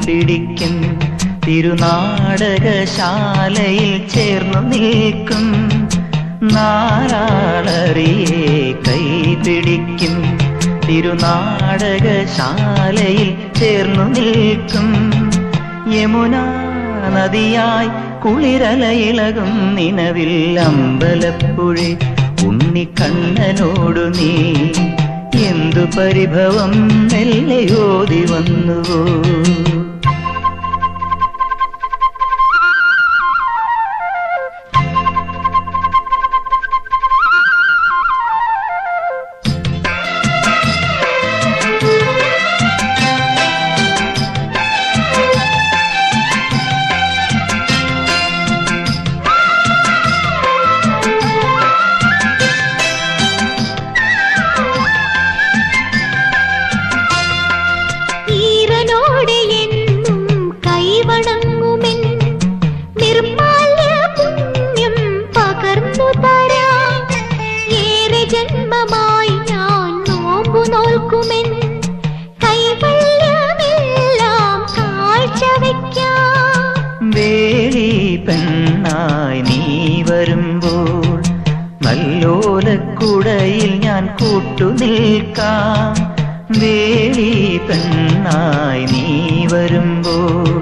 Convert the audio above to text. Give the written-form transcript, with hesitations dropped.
പിടിക്കും, തിരുനാടകശാലയിൽ ചേർന്നു നിൽക്കും. നാലാളറിയെ കൈ പിടിക്കും, തിരുനാടകശാലയിൽ ചേർന്നു നിൽക്കും. യമുനാ നദിയായി കുളിരലയിളകും നിലവിൽ അമ്പലപ്പുഴെ ഉണ്ണിക്കണ്ണനോടു നീ എന്തു പരിഭവം മെല്ലെയോതി വന്നുവോ? ജന്മമായി ഞാൻ നോമ്പു നോൽക്കുമെൻ കൈവല്യമെല്ലാം കാഴ്ചവെക്കാം. വേളി പെണ്ണായി നീ വരുമ്പോൾ നല്ലോലക്കുടയിൽ ഞാൻ കൂട്ടുനിൽക്കാം. വേളി പെണ്ണായി നീ വരുമ്പോൾ